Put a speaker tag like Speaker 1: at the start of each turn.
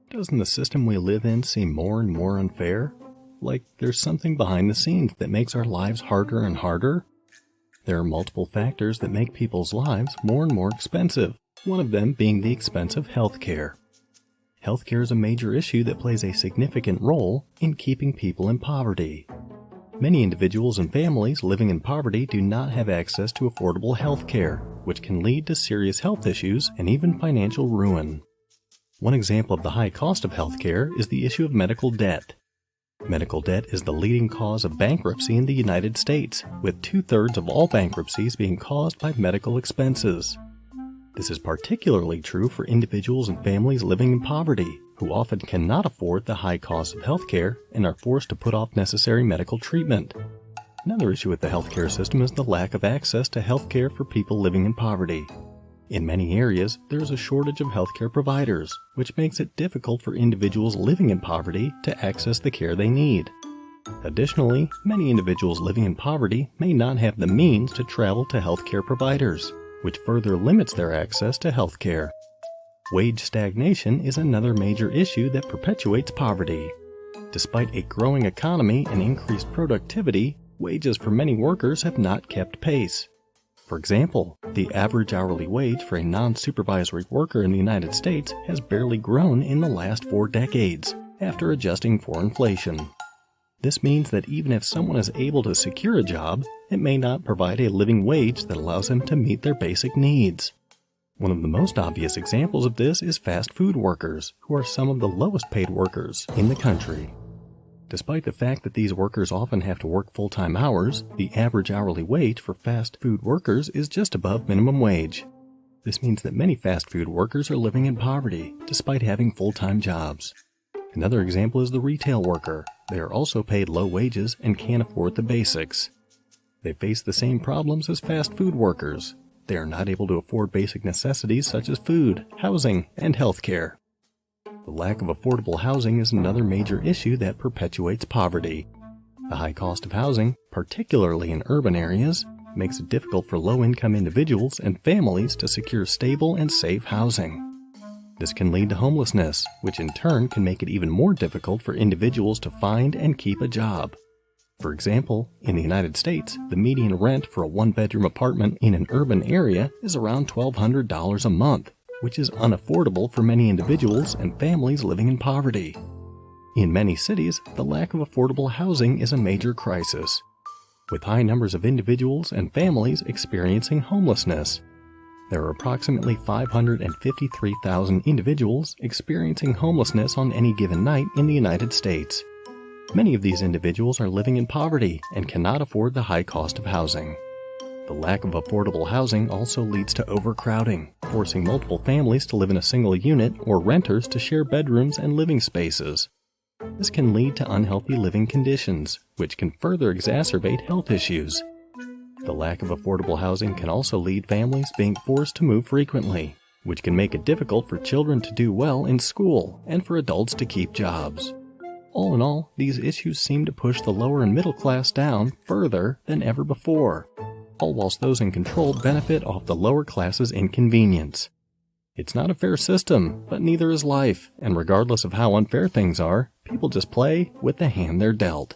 Speaker 1: Doesn't the system we live in seem more and more unfair? Like there's something behind the scenes that makes our lives harder and harder? There are multiple factors that make people's lives more and more expensive, one of them being the expense of healthcare. Healthcare is a major issue that plays a significant role in keeping people in poverty. Many individuals and families living in poverty do not have access to affordable healthcare, which can lead to serious health issues and even financial ruin. One example of the high cost of healthcare is the issue of medical debt. Medical debt is the leading cause of bankruptcy in the United States, with 2/3 of all bankruptcies being caused by medical expenses. This is particularly true for individuals and families living in poverty, who often cannot afford the high cost of healthcare and are forced to put off necessary medical treatment. Another issue with the healthcare system is the lack of access to healthcare for people living in poverty. In many areas, there is a shortage of healthcare providers, which makes it difficult for individuals living in poverty to access the care they need. Additionally, many individuals living in poverty may not have the means to travel to healthcare providers, which further limits their access to healthcare. Wage stagnation is another major issue that perpetuates poverty. Despite a growing economy and increased productivity, wages for many workers have not kept pace. For example, the average hourly wage for a non-supervisory worker in the United States has barely grown in the last 4 decades, after adjusting for inflation. This means that even if someone is able to secure a job, it may not provide a living wage that allows them to meet their basic needs. One of the most obvious examples of this is fast food workers, who are some of the lowest paid workers in the country. Despite the fact that these workers often have to work full-time hours, the average hourly wage for fast food workers is just above minimum wage. This means that many fast food workers are living in poverty, despite having full-time jobs. Another example is the retail worker. They are also paid low wages and can't afford the basics. They face the same problems as fast food workers. They are not able to afford basic necessities such as food, housing, and health care. The lack of affordable housing is another major issue that perpetuates poverty. The high cost of housing, particularly in urban areas, makes it difficult for low-income individuals and families to secure stable and safe housing. This can lead to homelessness, which in turn can make it even more difficult for individuals to find and keep a job. For example, in the United States, the median rent for a one-bedroom apartment in an urban area is around $1,200 a month, which is unaffordable for many individuals and families living in poverty. In many cities, the lack of affordable housing is a major crisis, with high numbers of individuals and families experiencing homelessness. There are approximately 553,000 individuals experiencing homelessness on any given night in the United States. Many of these individuals are living in poverty and cannot afford the high cost of housing. The lack of affordable housing also leads to overcrowding, forcing multiple families to live in a single unit or renters to share bedrooms and living spaces. This can lead to unhealthy living conditions, which can further exacerbate health issues. The lack of affordable housing can also lead families being forced to move frequently, which can make it difficult for children to do well in school and for adults to keep jobs. All in all, these issues seem to push the lower and middle class down further than ever before, all whilst those in control benefit off the lower class's inconvenience. It's not a fair system, but neither is life, and regardless of how unfair things are, people just play with the hand they're dealt.